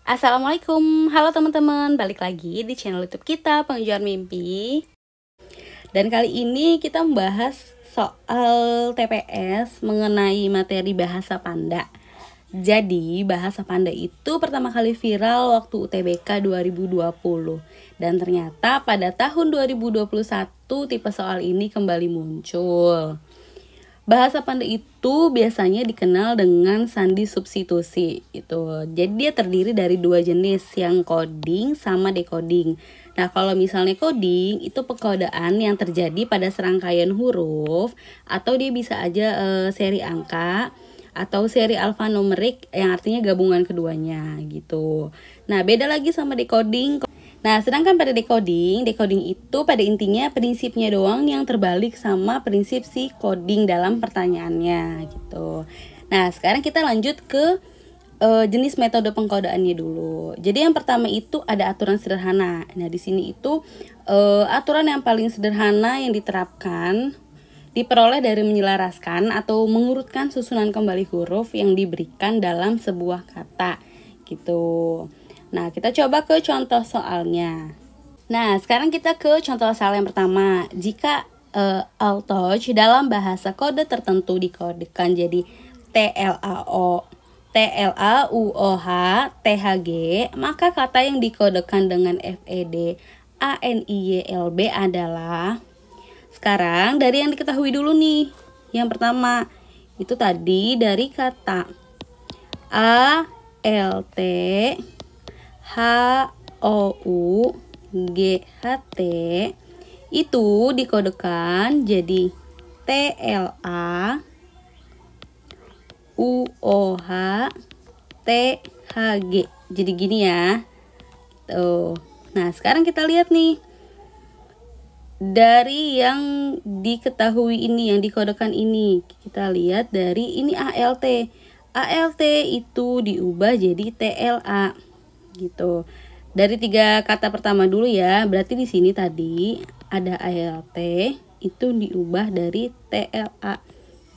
Assalamualaikum, halo teman-teman, balik lagi di channel YouTube kita Pengejar Mimpi. Dan kali ini kita membahas soal TPS mengenai materi bahasa Panda. Jadi bahasa Panda itu pertama kali viral waktu UTBK 2020. Dan ternyata pada tahun 2021 tipe soal ini kembali muncul. Bahasa Panda itu biasanya dikenal dengan sandi substitusi itu. Jadi dia terdiri dari dua jenis, yang coding sama decoding. Nah, kalau misalnya coding itu pengkodaan yang terjadi pada serangkaian huruf, atau dia bisa aja seri angka atau seri alfanumerik yang artinya gabungan keduanya gitu. Nah, beda lagi sama decoding. Nah, sedangkan pada decoding itu pada intinya prinsipnya doang yang terbalik sama prinsip si coding dalam pertanyaannya gitu. Nah, sekarang kita lanjut ke jenis metode pengkodaannya dulu. Jadi yang pertama itu ada aturan sederhana. Nah, di sini itu aturan yang paling sederhana yang diterapkan diperoleh dari menyelaraskan atau mengurutkan susunan kembali huruf yang diberikan dalam sebuah kata gitu. Nah, kita coba ke contoh soalnya. Nah, sekarang kita ke contoh soal yang pertama. Jika all touch dalam bahasa kode tertentu dikodekan jadi TLAO, TLAUOH, THG, maka kata yang dikodekan dengan FED, ANIYLB adalah. Sekarang dari yang diketahui dulu nih. Yang pertama, itu tadi dari kata ALT HOUGHT itu dikodekan jadi TLA UOH THG. Jadi gini ya. Tuh. Nah, sekarang kita lihat nih. Dari yang diketahui ini, yang dikodekan ini, kita lihat dari ini ALT. ALT itu diubah jadi TLA. Gitu. Dari tiga kata pertama dulu ya. Berarti di sini tadi ada ALT itu diubah dari TLA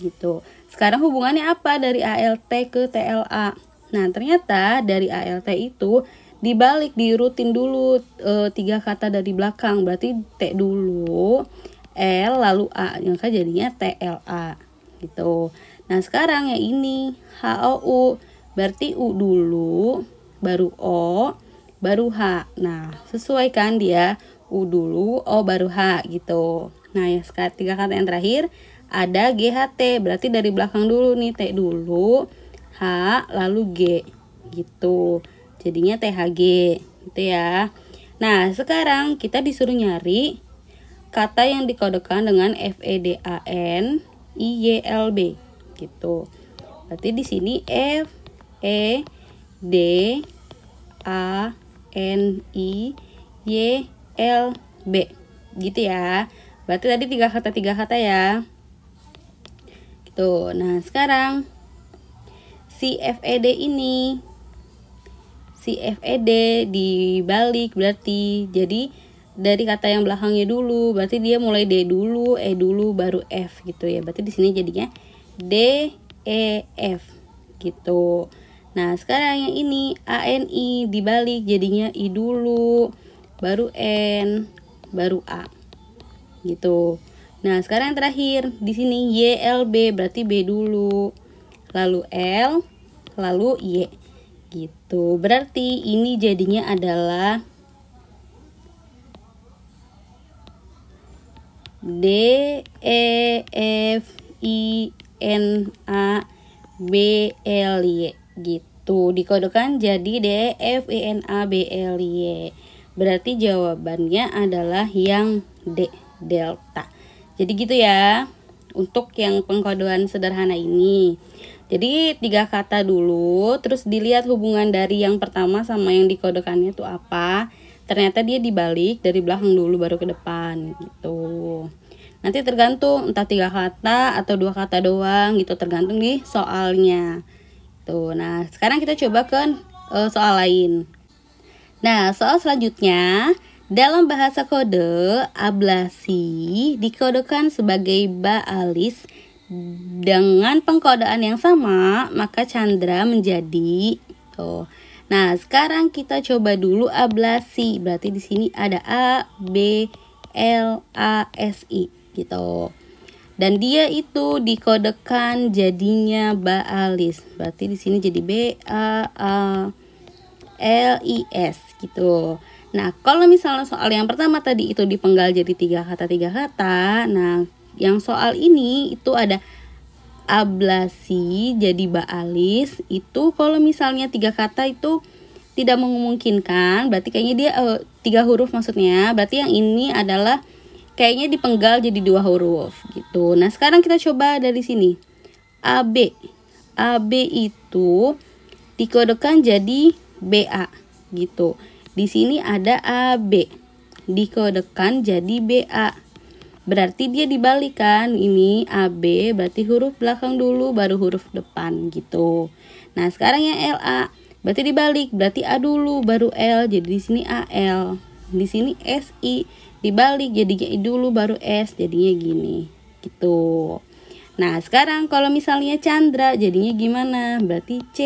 gitu. Sekarang hubungannya apa dari ALT ke TLA? Nah, ternyata dari ALT itu dibalik, diurutin dulu tiga kata dari belakang. Berarti T dulu, L lalu A, maka jadinya TLA gitu. Nah, sekarang yang ini HOU, berarti U dulu, baru O, baru H. Nah, sesuai kan dia, U dulu, O baru H gitu. Nah, ya sekarang tiga kata yang terakhir ada GHT, berarti dari belakang dulu nih, T dulu, H lalu G gitu. Jadinya THG gitu ya. Nah, sekarang kita disuruh nyari kata yang dikodekan dengan FEDAN IYLB gitu. Berarti di sini F E D A N I Y L B gitu ya. Berarti tadi tiga kata ya. Gitu. Nah, sekarang si FED ini, si FED dibalik, berarti jadi dari kata yang belakangnya dulu, berarti dia mulai D dulu, E dulu, baru F gitu ya. Berarti di sini jadinya D E F gitu. Nah, sekarang yang ini ANI dibalik, jadinya I dulu, baru N, baru A gitu. Nah, sekarang yang terakhir di sini YLB, berarti B dulu, lalu L, lalu Y gitu. Berarti ini jadinya adalah D E F I N A B L Y gitu. Dikodekan jadi D F I N A B L Y. Berarti jawabannya adalah yang D, delta. Jadi gitu ya untuk yang pengkodean sederhana ini. Jadi tiga kata dulu, terus dilihat hubungan dari yang pertama sama yang dikodekannya itu apa. Ternyata dia dibalik, dari belakang dulu baru ke depan gitu. Nanti tergantung entah tiga kata atau dua kata doang gitu, tergantung di soalnya. Tuh, nah sekarang kita coba ke soal lain. Nah, soal selanjutnya, dalam bahasa kode, ablasi dikodekan sebagai ba alis dengan pengkodaan yang sama, maka candra menjadi tuh Nah, sekarang kita coba dulu ablasi. Berarti di sini ada A, B, L, A, S, I gitu. Dan dia itu dikodekan jadinya baalis. Berarti di sini jadi B, A, L, I, S gitu. Nah, kalau misalnya soal yang pertama tadi itu dipenggal jadi tiga kata. Nah, yang soal ini itu ada ablasi jadi baalis. Itu kalau misalnya tiga kata itu tidak memungkinkan, berarti kayaknya dia tiga huruf maksudnya. Berarti yang ini adalah kayaknya dipenggal jadi dua huruf gitu. Nah, sekarang kita coba dari sini. AB. AB itu dikodekan jadi BA gitu. Di sini ada AB. Dikodekan jadi BA. Berarti dia dibalikan. Ini AB berarti huruf belakang dulu baru huruf depan gitu. Nah, sekarang yang LA berarti dibalik. Berarti A dulu baru L. Jadi di sini AL. Di sini SI dibalik, jadinya I dulu baru S, jadinya gini gitu. Nah, sekarang kalau misalnya Chandra jadinya gimana? Berarti C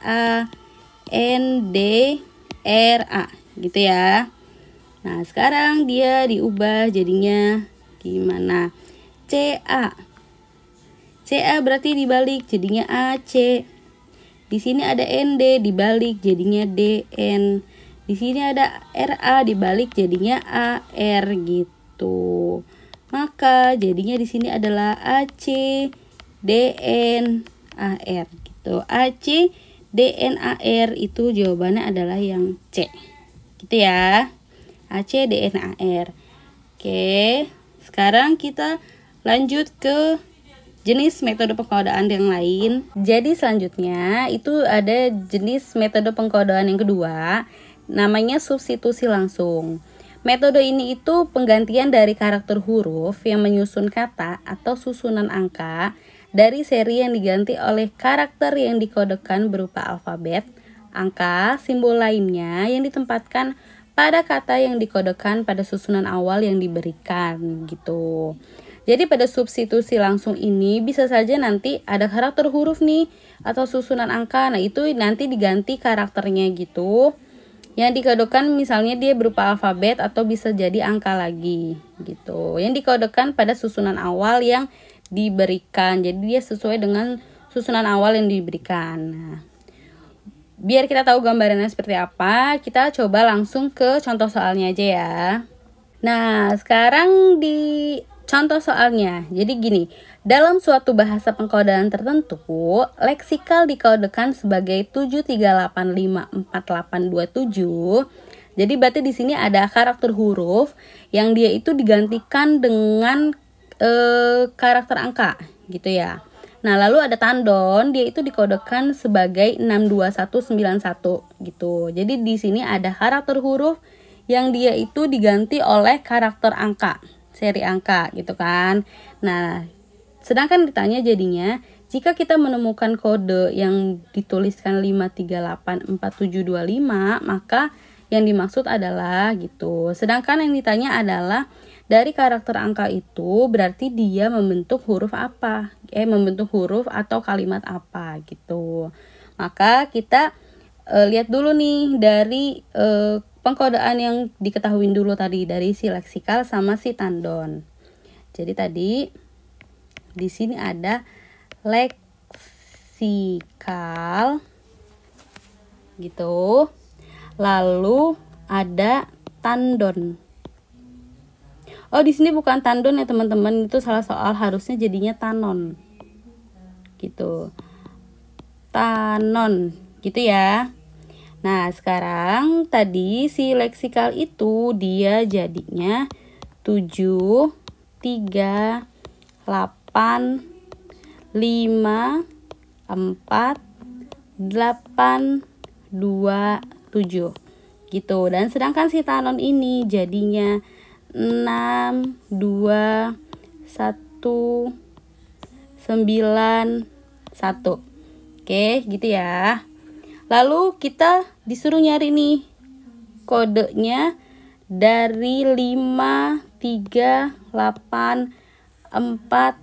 A N D R A gitu ya. Nah, sekarang dia diubah jadinya gimana? C A berarti dibalik jadinya A C. Di sini ada ND dibalik jadinya DN. Di sini ada RA dibalik jadinya AR gitu. Maka jadinya di sini adalah AC DN AR gitu. AC DN AR itu jawabannya adalah yang C. Gitu ya. AC DN AR. Oke, sekarang kita lanjut ke jenis metode pengkodaan yang lain. Jadi selanjutnya itu ada jenis metode pengkodaan yang kedua, namanya substitusi langsung. Metode ini itu penggantian dari karakter huruf yang menyusun kata atau susunan angka dari seri yang diganti oleh karakter yang dikodekan berupa alfabet, angka, simbol lainnya yang ditempatkan pada kata yang dikodekan pada susunan awal yang diberikan gitu. Jadi pada substitusi langsung ini bisa saja nanti ada karakter huruf nih atau susunan angka. Nah, itu nanti diganti karakternya gitu. Yang dikodekan misalnya dia berupa alfabet atau bisa jadi angka lagi gitu. Yang dikodekan pada susunan awal yang diberikan. Jadi dia sesuai dengan susunan awal yang diberikan. Nah, biar kita tahu gambarannya seperti apa, kita coba langsung ke contoh soalnya aja ya. Nah, sekarang di contoh soalnya, jadi gini, dalam suatu bahasa pengkodaan tertentu, leksikal dikodekan sebagai 7385487. Jadi berarti di sini ada karakter huruf yang dia itu digantikan dengan karakter angka, gitu ya. Nah, lalu ada tandon, dia itu dikodekan sebagai 62191 gitu. Jadi di sini ada karakter huruf yang dia itu diganti oleh karakter angka, seri angka gitu kan. Nah, sedangkan ditanya jadinya jika kita menemukan kode yang dituliskan 5384725, maka yang dimaksud adalah gitu. Sedangkan yang ditanya adalah dari karakter angka itu berarti dia membentuk huruf apa? Membentuk huruf atau kalimat apa gitu. Maka kita lihat dulu nih dari pengkodaan yang diketahui dulu tadi dari si leksikal sama si tandon. Jadi tadi di sini ada leksikal gitu. Lalu ada tandon. Oh, di sini bukan tandon ya teman-teman, itu salah soal, harusnya jadinya tanon. Gitu. Tanon, gitu ya. Nah, sekarang tadi si leksikal itu dia jadinya 7 3 8 5 4 8 2 7 gitu. Dan sedangkan si tanon ini jadinya 6 2 1 9 1. Oke, gitu ya. Lalu kita disuruh nyari nih kodenya dari 5 3 8 4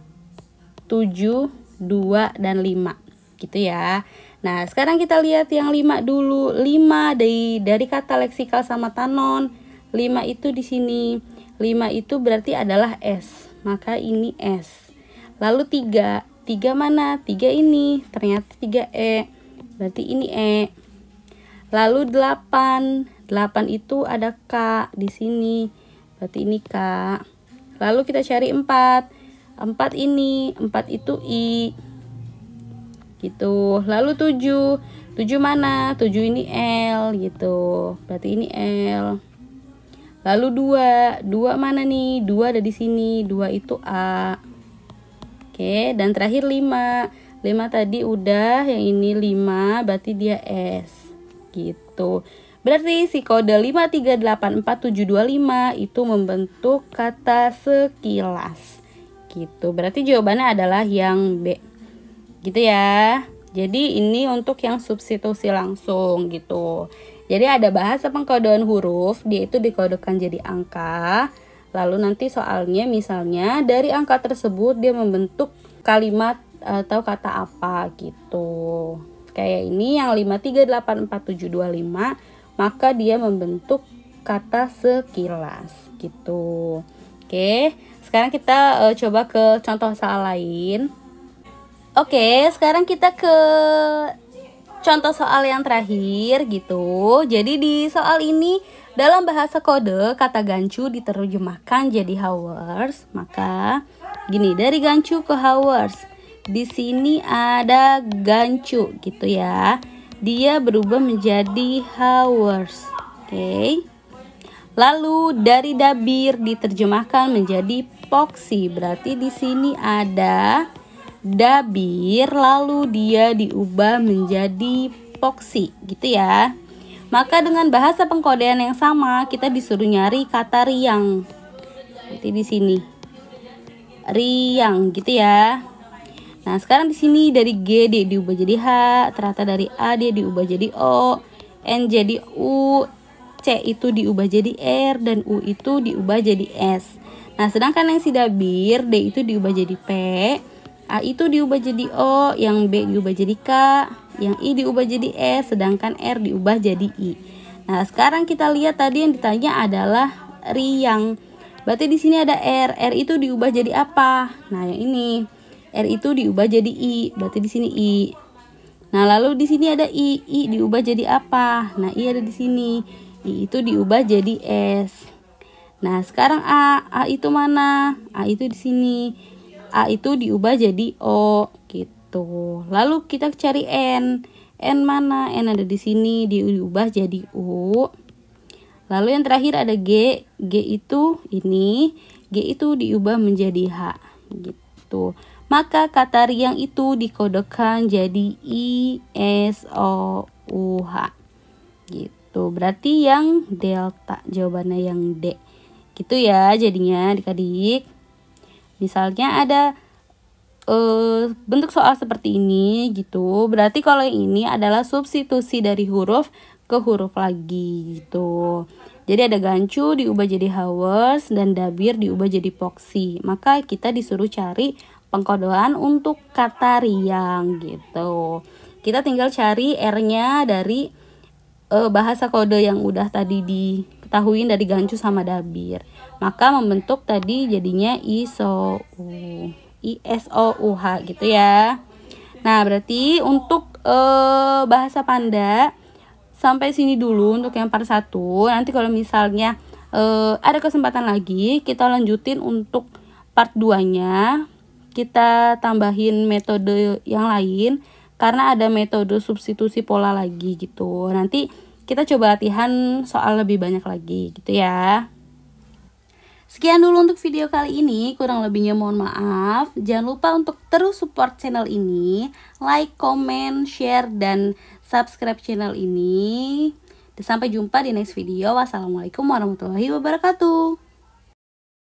7 2 dan 5 gitu ya. Nah, sekarang kita lihat yang 5 dulu. 5 dari kata leksikal sama tanon. 5 itu di sini. 5 itu berarti adalah S. Maka ini S. Lalu 3. 3 mana? 3 ini. Ternyata 3E. Berarti ini E. Lalu 8. 8 itu ada K di sini. Berarti ini K. Lalu kita cari 4. 4 ini. 4 itu I. Gitu. Lalu 7. 7 mana? 7 ini L gitu. Berarti ini L. Lalu 2. 2 mana nih? 2 ada di sini. 2 itu A. Oke, dan terakhir 5. 5 tadi udah, yang ini 5, berarti dia S. Gitu. Berarti si kode 5384725 itu membentuk kata sekilas. Gitu. Berarti jawabannya adalah yang B. Gitu ya. Jadi ini untuk yang substitusi langsung gitu. Jadi ada bahasa pengkodean huruf, dia itu dikodekan jadi angka. Lalu nanti soalnya misalnya dari angka tersebut dia membentuk kalimat atau kata apa gitu. Kayak ini yang 5384725, maka dia membentuk kata sekilas gitu. Oke, sekarang kita coba ke contoh soal lain. Oke, sekarang kita ke contoh soal yang terakhir gitu. Jadi di soal ini dalam bahasa kode kata gancu diterjemahkan jadi hours. Maka gini, dari gancu ke hours. Di sini ada gancu gitu ya. Dia berubah menjadi hours. Oke. Lalu dari dabir diterjemahkan menjadi poksi. Berarti di sini ada dabir, lalu dia diubah menjadi poksi gitu ya. Maka dengan bahasa pengkodean yang sama kita disuruh nyari kata riang. Berarti di sini riang gitu ya. Nah, sekarang di sini dari G dia diubah jadi H, ternyata dari A dia diubah jadi O, N jadi U, C itu diubah jadi R, dan U itu diubah jadi S. Nah, sedangkan yang si dabir D itu diubah jadi P, A itu diubah jadi O, yang B diubah jadi K, yang I diubah jadi S, sedangkan R diubah jadi I. Nah, sekarang kita lihat tadi yang ditanya adalah riang. Berarti di sini ada R. R itu diubah jadi apa? Nah, yang ini. R itu diubah jadi I. Berarti di sini I. Nah, lalu di sini ada I. I diubah jadi apa? Nah, I ada di sini. I itu diubah jadi S. Nah, sekarang A. A itu mana? A itu di sini. A itu diubah jadi O gitu. Lalu kita cari N. N mana? N ada di sini, diubah jadi U. Lalu yang terakhir ada G. G itu ini. G itu diubah menjadi H gitu. Maka kata riang itu dikodekan jadi I S O U H gitu. Berarti yang delta, jawabannya yang D. Gitu ya jadinya adik-adik. Misalnya ada bentuk soal seperti ini gitu. Berarti kalau yang ini adalah substitusi dari huruf ke huruf lagi gitu. Jadi ada gancu diubah jadi hours dan dabir diubah jadi poksi. Maka kita disuruh cari pengkodean untuk kata riang gitu. Kita tinggal cari R-nya dari bahasa kode yang udah tadi diketahui dari gancu sama dabir. Maka membentuk tadi jadinya ISOUH gitu ya. Nah, berarti untuk bahasa Panda sampai sini dulu untuk yang part 1. Nanti kalau misalnya ada kesempatan lagi, kita lanjutin untuk part 2-nya. Kita tambahin metode yang lain karena ada metode substitusi pola lagi gitu. Nanti kita coba latihan soal lebih banyak lagi gitu ya. Sekian dulu untuk video kali ini, kurang lebihnya mohon maaf. Jangan lupa untuk terus support channel ini, like, comment, share, dan subscribe channel ini. Sampai jumpa di next video. Wassalamualaikum warahmatullahi wabarakatuh.